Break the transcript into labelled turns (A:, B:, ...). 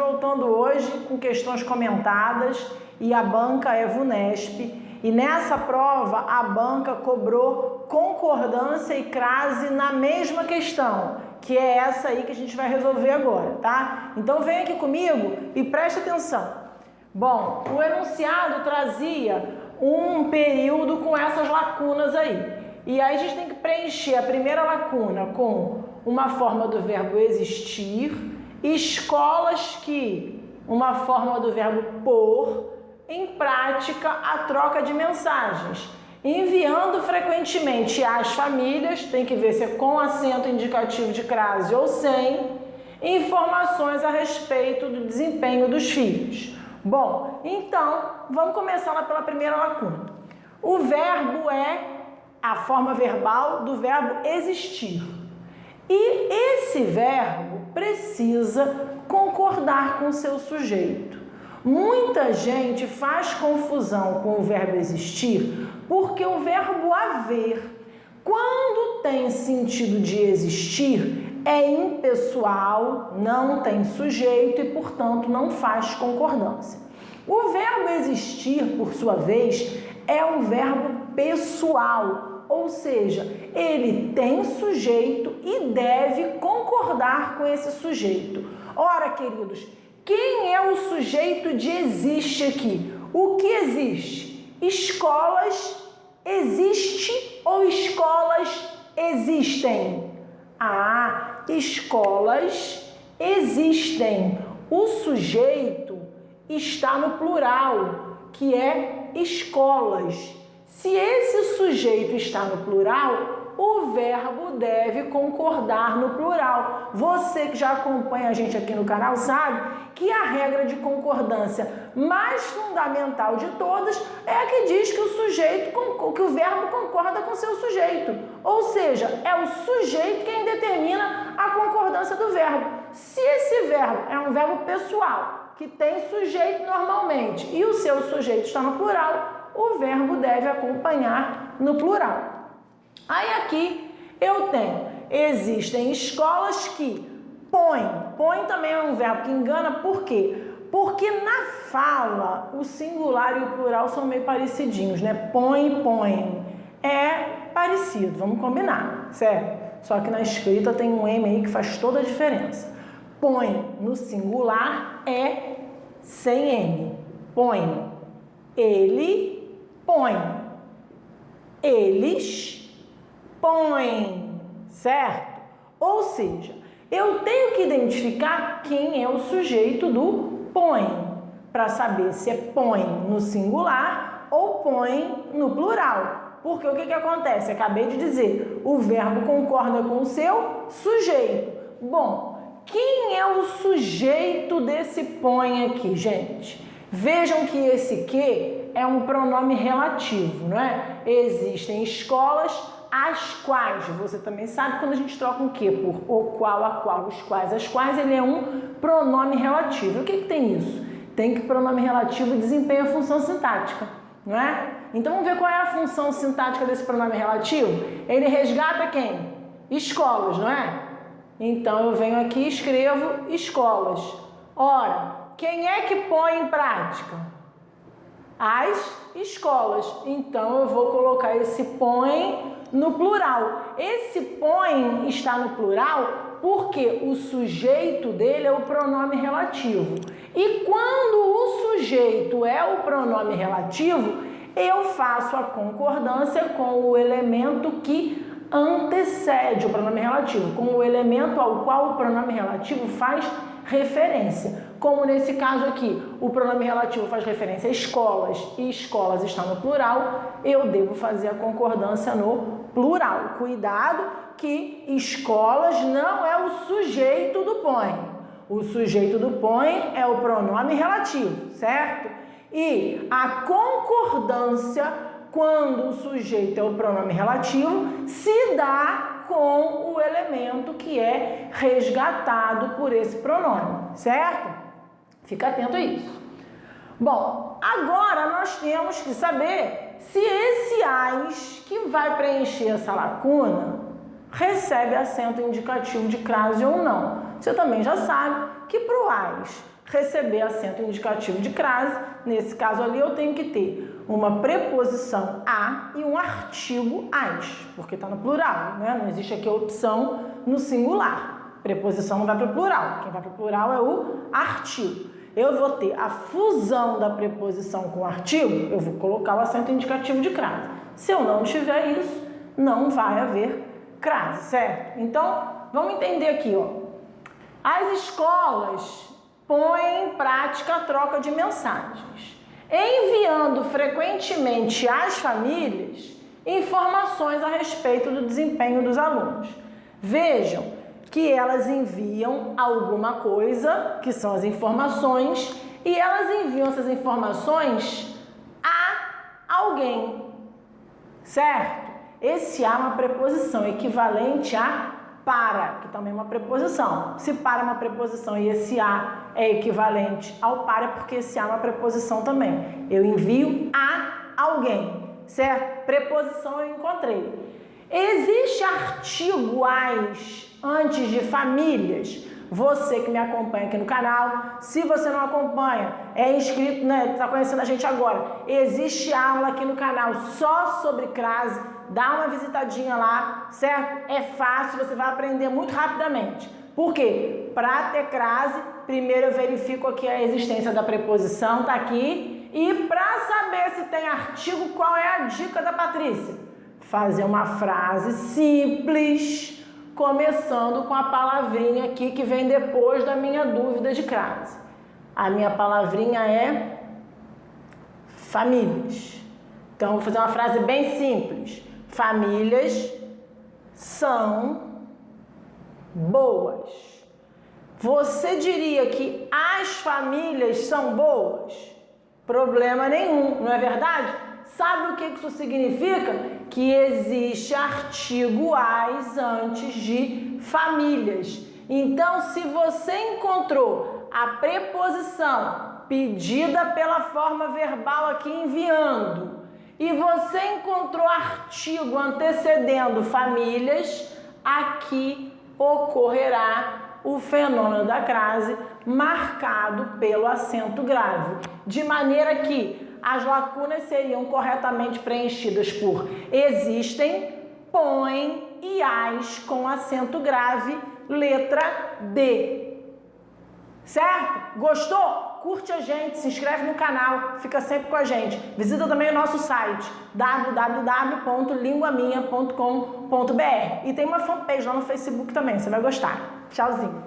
A: voltando hoje com questões comentadas e a banca é VUNESP. E nessa prova a banca cobrou concordância e crase na mesma questão, que é essa aí que a gente vai resolver agora, tá? Então vem aqui comigo e preste atenção. Bom, o enunciado trazia um período com essas lacunas aí. E aí a gente tem que preencher a primeira lacuna com uma forma do verbo existir, escolas que, uma forma do verbo por, em prática a troca de mensagens, enviando frequentemente às famílias, tem que ver se é com acento indicativo de crase ou sem, informações a respeito do desempenho dos filhos. Bom, então vamos começar lá pela primeira lacuna. O verbo é a forma verbal do verbo existir. E esse verbo precisa concordar com o seu sujeito. Muita gente faz confusão com o verbo existir porque o verbo haver, quando tem sentido de existir, é impessoal, não tem sujeito e, portanto, não faz concordância. O verbo existir, por sua vez, é um verbo pessoal, ou seja, ele tem sujeito e deve concordar com esse sujeito. Ora, queridos, quem é o sujeito de existe aqui? O que existe? Escolas existe ou escolas existem? Ah, escolas existem. O sujeito está no plural, que é escolas. Se esse sujeito está no plural, o verbo deve concordar no plural. Você que já acompanha a gente aqui no canal sabe que a regra de concordância mais fundamental de todas é a que diz que o verbo concorda com seu sujeito. Ou seja, é o sujeito quem determina a concordância do verbo. Se esse verbo é um verbo pessoal, que tem sujeito normalmente, e o seu sujeito está no plural, o verbo deve acompanhar no plural. Aí aqui eu tenho, existem escolas que põe também é um verbo que engana, por quê? Porque na fala o singular e o plural são meio parecidinhos, né? Põe, é parecido, vamos combinar, certo? Só que na escrita tem um M aí que faz toda a diferença. Põe no singular é sem M, põe, ele põe, eles põe, certo? Ou seja, eu tenho que identificar quem é o sujeito do põe, para saber se é põe no singular ou põe no plural. Porque o que acontece? Acabei de dizer, o verbo concorda com o seu sujeito. Bom, quem é o sujeito desse põe aqui, gente? Vejam que esse que é um pronome relativo, não é? Existem escolas as quais, você também sabe quando a gente troca um que por o qual, a qual, os quais, as quais, ele é um pronome relativo. O que tem isso? Tem que pronome relativo desempenha a função sintática, não é? Então vamos ver qual é a função sintática desse pronome relativo? Ele resgata quem? Escolas, não é? Então eu venho aqui e escrevo escolas. Ora, quem é que põe em prática? As escolas. Então eu vou colocar esse põe no plural. Esse põe está no plural porque o sujeito dele é o pronome relativo. E quando o sujeito é o pronome relativo, eu faço a concordância com o elemento que antecede o pronome relativo, com o elemento ao qual o pronome relativo faz referência. Como nesse caso aqui, o pronome relativo faz referência a escolas e escolas está no plural, eu devo fazer a concordância no plural. Cuidado que escolas não é o sujeito do põe. O sujeito do põe é o pronome relativo, certo? E a concordância, quando o sujeito é o pronome relativo, se dá com o elemento que é resgatado por esse pronome, certo? Fica atento a isso. Bom, agora nós temos que saber se esse as que vai preencher essa lacuna recebe acento indicativo de crase ou não. Você também já sabe que para o as receber acento indicativo de crase. Nesse caso ali eu tenho que ter uma preposição a e um artigo as, porque está no plural, né? Não existe aqui a opção no singular. Preposição não vai para o plural, quem vai para o plural é o artigo. Eu vou ter a fusão da preposição com o artigo, eu vou colocar o acento indicativo de crase. Se eu não tiver isso, não vai haver crase, certo? Então, vamos entender aqui, ó. As escolas põem em prática a troca de mensagens, enviando frequentemente às famílias informações a respeito do desempenho dos alunos. Vejam que elas enviam alguma coisa, que são as informações, e elas enviam essas informações a alguém, certo? Esse a é uma preposição equivalente a para, que também é uma preposição. Se para é uma preposição e esse a é equivalente ao para, é porque esse a é uma preposição também. Eu envio a alguém, certo? Preposição eu encontrei. Existe artigo as antes de famílias? Você que me acompanha aqui no canal, se você não acompanha, é inscrito, né? Está conhecendo a gente agora. Existe aula aqui no canal só sobre crase. Dá uma visitadinha lá, certo? É fácil, você vai aprender muito rapidamente. Por quê? Para ter crase, primeiro eu verifico aqui a existência da preposição, tá aqui. E para saber se tem artigo, qual é a dica da Patrícia? Fazer uma frase simples, começando com a palavrinha aqui que vem depois da minha dúvida de crase. A minha palavrinha é famílias. Então, vou fazer uma frase bem simples. Famílias são boas. Você diria que as famílias são boas? Problema nenhum, não é verdade? Sabe o que isso significa? Que existe artigo as antes de famílias. Então, se você encontrou a preposição pedida pela forma verbal aqui enviando, e você encontrou artigo antecedendo famílias, aqui ocorrerá o fenômeno da crase marcado pelo acento grave, de maneira que as lacunas seriam corretamente preenchidas por existem, põe e as com acento grave, letra D. Certo? Gostou? Curte a gente, se inscreve no canal, fica sempre com a gente. Visita também o nosso site www.linguaminha.com.br e tem uma fanpage lá no Facebook também, você vai gostar. Tchauzinho!